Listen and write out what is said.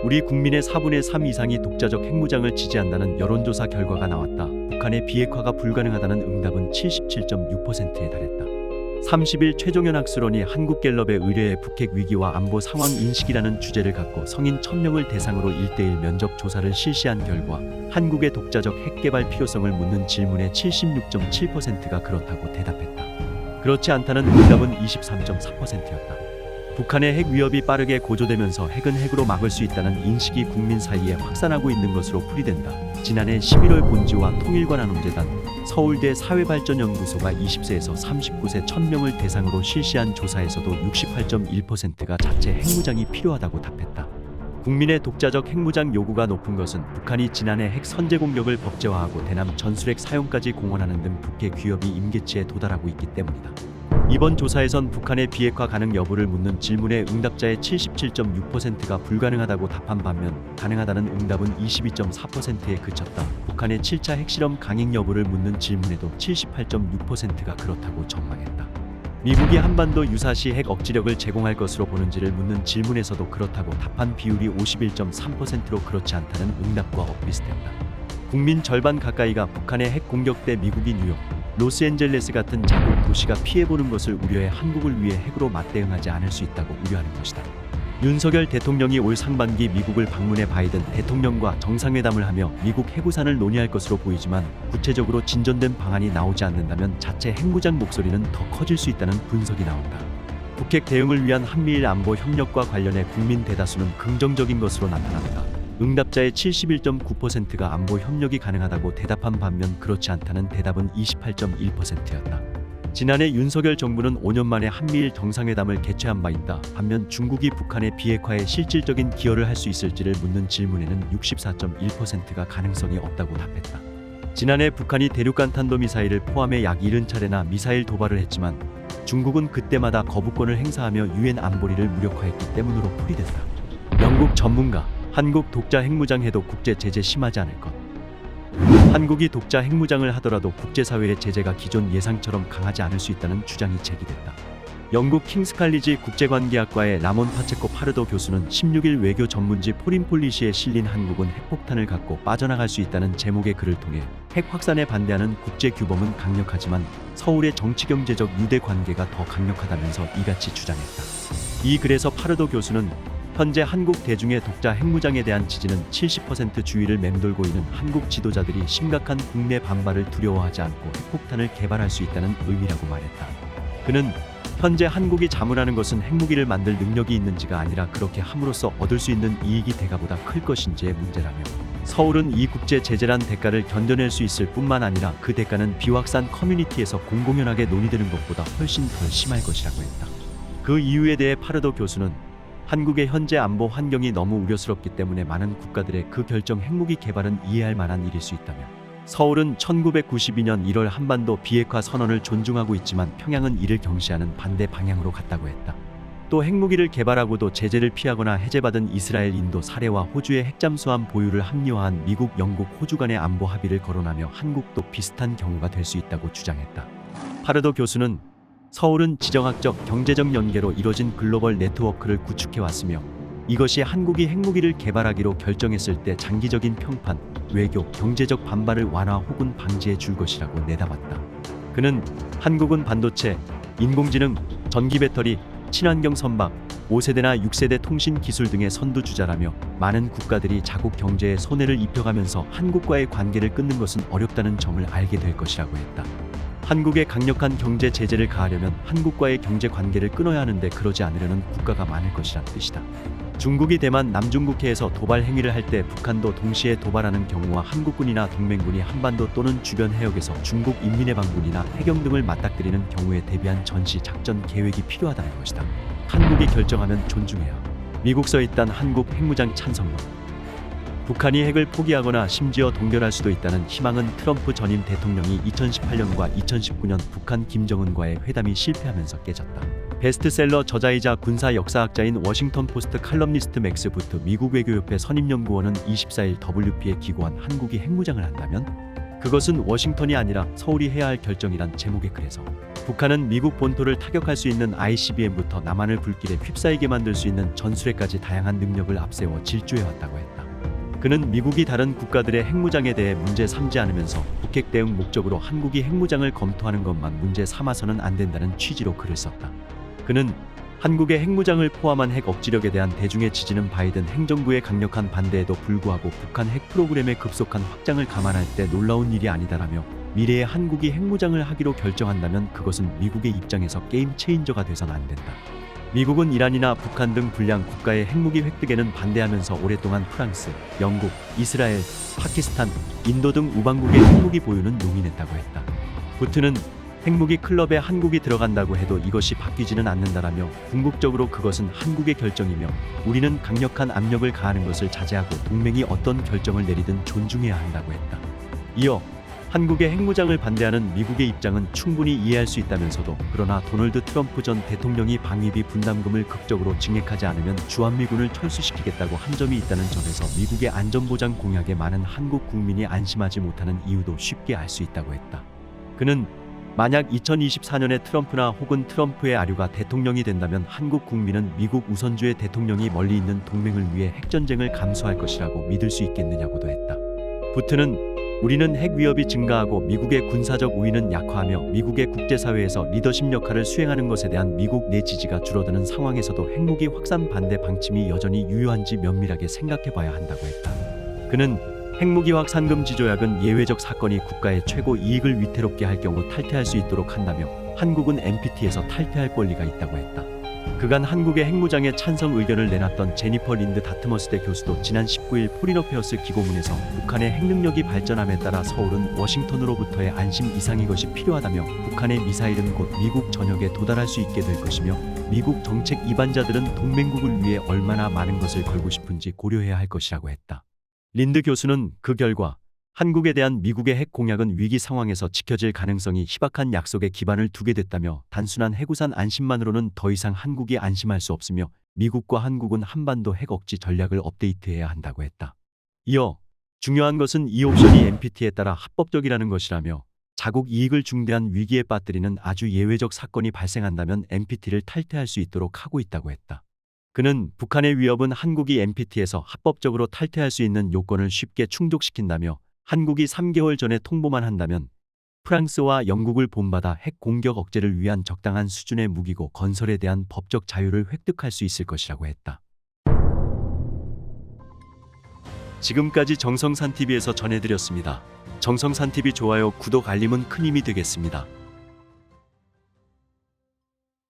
우리 국민의 4분의 3 이상이 독자적 핵무장을 지지한다는 여론조사 결과가 나왔다. 북한의 비핵화가 불가능하다는 응답은 77.6%에 달했다. 30일 최종현 학술원이 한국갤럽에 의뢰해 북핵 위기와 안보 상황 인식이라는 주제를 갖고 성인 1000명을 대상으로 1:1 면접 조사를 실시한 결과 한국의 독자적 핵 개발 필요성을 묻는 질문의 76.7%가 그렇다고 대답했다. 그렇지 않다는 응답은 23.4%였다. 북한의 핵 위협이 빠르게 고조되면서 핵은 핵으로 막을 수 있다는 인식이 국민 사이에 확산하고 있는 것으로 풀이된다. 지난해 11월 본지와 통일관한홍재단, 서울대 사회발전연구소가 20세에서 39세 1000명을 대상으로 실시한 조사에서도 68.1%가 자체 핵무장이 필요하다고 답했다. 국민의 독자적 핵무장 요구가 높은 것은 북한이 지난해 핵 선제 공격을 법제화하고 대남 전술핵 사용까지 공언하는 등 북핵 위협이 임계치에 도달하고 있기 때문이다. 이번 조사에선 북한의 비핵화 가능 여부를 묻는 질문에 응답자의 77.6%가 불가능하다고 답한 반면 가능하다는 응답은 22.4%에 그쳤다. 북한의 7차 핵실험 강행 여부를 묻는 질문에도 78.6%가 그렇다고 전망했다. 미국이 한반도 유사시 핵 억지력을 제공할 것으로 보는지를 묻는 질문에서도 그렇다고 답한 비율이 51.3%로 그렇지 않다는 응답과 엇비슷했다. 국민 절반 가까이가 북한의 핵 공격 때 미국이 뉴욕, 로스앤젤레스 같은 자국 도시가 피해보는 것을 우려해 한국을 위해 핵으로 맞대응하지 않을 수 있다고 우려하는 것이다. 윤석열 대통령이 올 상반기 미국을 방문해 바이든 대통령과 정상회담을 하며 미국 핵우산을 논의할 것으로 보이지만 구체적으로 진전된 방안이 나오지 않는다면 자체 핵무장 목소리는 더 커질 수 있다는 분석이 나온다. 북핵 대응을 위한 한미일 안보 협력과 관련해 국민 대다수는 긍정적인 것으로 나타났다. 응답자의 71.9%가 안보 협력이 가능하다고 대답한 반면 그렇지 않다는 대답은 28.1%였다. 지난해 윤석열 정부는 5년 만에 한미일 정상회담을 개최한 바 있다. 반면 중국이 북한의 비핵화에 실질적인 기여를 할 수 있을지를 묻는 질문에는 64.1%가 가능성이 없다고 답했다. 지난해 북한이 대륙간 탄도미사일을 포함해 약 70차례나 미사일 도발을 했지만 중국은 그때마다 거부권을 행사하며 유엔 안보리를 무력화했기 때문으로 풀이된다. 영국 전문가 한국 독자 핵무장해도 국제 제재 심하지 않을 것. 한국이 독자 핵무장을 하더라도 국제사회의 제재가 기존 예상처럼 강하지 않을 수 있다는 주장이 제기됐다. 영국 킹스칼리지 국제관계학과의 라몬 파체코 파르도 교수는 16일 외교 전문지 포린폴리시에 실린 한국은 핵폭탄을 갖고 빠져나갈 수 있다는 제목의 글을 통해 핵 확산에 반대하는 국제규범은 강력하지만 서울의 정치경제적 유대 관계가 더 강력하다면서 이같이 주장했다. 이 글에서 파르도 교수는 현재 한국 대중의 독자 핵무장에 대한 지지는 70% 주위를 맴돌고 있는 한국 지도자들이 심각한 국내 반발을 두려워하지 않고 핵폭탄을 개발할 수 있다는 의미라고 말했다. 그는 현재 한국이 자문하는 것은 핵무기를 만들 능력이 있는지가 아니라 그렇게 함으로써 얻을 수 있는 이익이 대가보다 클 것인지의 문제라며 서울은 이 국제 제재란 대가를 견뎌낼 수 있을 뿐만 아니라 그 대가는 비확산 커뮤니티에서 공공연하게 논의되는 것보다 훨씬 덜 심할 것이라고 했다. 그 이유에 대해 파르도 교수는 한국의 현재 안보 환경이 너무 우려스럽기 때문에 많은 국가들의 그 결정 핵무기 개발은 이해할 만한 일일 수 있다며 서울은 1992년 1월 한반도 비핵화 선언을 존중하고 있지만 평양은 이를 경시하는 반대 방향으로 갔다고 했다. 또 핵무기를 개발하고도 제재를 피하거나 해제받은 이스라엘, 인도 사례와 호주의 핵잠수함 보유를 합리화한 미국, 영국, 호주 간의 안보 합의를 거론하며 한국도 비슷한 경우가 될 수 있다고 주장했다. 파르도 교수는 서울은 지정학적, 경제적 연계로 이뤄진 글로벌 네트워크를 구축해왔으며 이것이 한국이 핵무기를 개발하기로 결정했을 때 장기적인 평판, 외교, 경제적 반발을 완화 혹은 방지해 줄 것이라고 내다봤다. 그는 한국은 반도체, 인공지능, 전기배터리, 친환경 선박, 5세대나 6세대 통신 기술 등의 선두주자라며 많은 국가들이 자국 경제에 손해를 입혀가면서 한국과의 관계를 끊는 것은 어렵다는 점을 알게 될 것이라고 했다. 한국에 강력한 경제 제재를 가하려면 한국과의 경제 관계를 끊어야 하는데 그러지 않으려는 국가가 많을 것이란 뜻이다. 중국이 대만 남중국해에서 도발 행위를 할 때 북한도 동시에 도발하는 경우와 한국군이나 동맹군이 한반도 또는 주변 해역에서 중국 인민해방군이나 해경 등을 맞닥뜨리는 경우에 대비한 전시 작전 계획이 필요하다는 것이다. 한국이 결정하면 존중해야. 미국서 일단 한국 핵무장 찬성론. 북한이 핵을 포기하거나 심지어 동결할 수도 있다는 희망은 트럼프 전임 대통령이 2018년과 2019년 북한 김정은과의 회담이 실패하면서 깨졌다. 베스트셀러 저자이자 군사 역사학자인 워싱턴 포스트 칼럼니스트 맥스 부트 미국 외교협회 선임연구원은 24일 WP에 기고한 한국이 핵무장을 한다면 그것은 워싱턴이 아니라 서울이 해야 할 결정이란 제목의 글에서 북한은 미국 본토를 타격할 수 있는 ICBM부터 남한을 불길에 휩싸이게 만들 수 있는 전술핵까지 다양한 능력을 앞세워 질주해왔다고 했다. 그는 미국이 다른 국가들의 핵무장에 대해 문제 삼지 않으면서 북핵 대응 목적으로 한국이 핵무장을 검토하는 것만 문제 삼아서는 안 된다는 취지로 글을 썼다. 그는 한국의 핵무장을 포함한 핵 억지력에 대한 대중의 지지는 바이든 행정부의 강력한 반대에도 불구하고 북한 핵 프로그램의 급속한 확장을 감안할 때 놀라운 일이 아니다라며 미래에 한국이 핵무장을 하기로 결정한다면 그것은 미국의 입장에서 게임 체인저가 돼선 안 된다. 미국은 이란이나 북한 등 불량 국가의 핵무기 획득에는 반대하면서 오랫동안 프랑스, 영국, 이스라엘, 파키스탄, 인도 등 우방국의 핵무기 보유는 용인했다고 했다. 부트는 핵무기 클럽에 한국이 들어간다고 해도 이것이 바뀌지는 않는다라며 궁극적으로 그것은 한국의 결정이며 우리는 강력한 압력을 가하는 것을 자제하고 동맹이 어떤 결정을 내리든 존중해야 한다고 했다. 이어 한국의 핵무장을 반대하는 미국의 입장은 충분히 이해할 수 있다면서도 그러나 도널드 트럼프 전 대통령이 방위비 분담금을 극적으로 증액하지 않으면 주한미군을 철수시키겠다고 한 점이 있다는 점에서 미국의 안전보장 공약에 많은 한국 국민이 안심하지 못하는 이유도 쉽게 알 수 있다고 했다. 그는 만약 2024년에 트럼프나 혹은 트럼프의 아류가 대통령이 된다면 한국 국민은 미국 우선주의 대통령이 멀리 있는 동맹을 위해 핵전쟁을 감수할 것이라고 믿을 수 있겠느냐고도 했다. 부트는 우리는 핵 위협이 증가하고 미국의 군사적 우위는 약화하며 미국의 국제사회에서 리더십 역할을 수행하는 것에 대한 미국 내 지지가 줄어드는 상황에서도 핵무기 확산 반대 방침이 여전히 유효한지 면밀하게 생각해봐야 한다고 했다. 그는 핵무기 확산 금지 조약은 예외적 사건이 국가의 최고 이익을 위태롭게 할 경우 탈퇴할 수 있도록 한다며 한국은 NPT에서 탈퇴할 권리가 있다고 했다. 그간 한국의 핵무장에 찬성 의견을 내놨던 제니퍼 린드 다트머스대 교수도 지난 19일 포린 어페어스 기고문에서 북한의 핵능력이 발전함에 따라 서울은 워싱턴으로부터의 안심 이상의 것이 필요하다며 북한의 미사일은 곧 미국 전역에 도달할 수 있게 될 것이며 미국 정책 이반자들은 동맹국을 위해 얼마나 많은 것을 걸고 싶은지 고려해야 할 것이라고 했다. 린드 교수는 그 결과 한국에 대한 미국의 핵 공약은 위기 상황에서 지켜질 가능성이 희박한 약속에 기반을 두게 됐다며 단순한 해구산 안심만으로는 더 이상 한국이 안심할 수 없으며 미국과 한국은 한반도 핵 억지 전략을 업데이트해야 한다고 했다. 이어 중요한 것은 이 옵션이 NPT에 따라 합법적이라는 것이라며 자국 이익을 중대한 위기에 빠뜨리는 아주 예외적 사건이 발생한다면 NPT를 탈퇴할 수 있도록 하고 있다고 했다. 그는 북한의 위협은 한국이 NPT에서 합법적으로 탈퇴할 수 있는 요건을 쉽게 충족시킨다며 한국이 3개월 전에 통보만 한다면 프랑스와 영국을 본받아 핵 공격 억제를 위한 적당한 수준의 무기고 건설에 대한 법적 자유를 획득할 수 있을 것이라고 했다. 지금까지 정성산TV에서 전해드렸습니다. 정성산TV 좋아요, 구독, 알림은 큰 힘이 되겠습니다.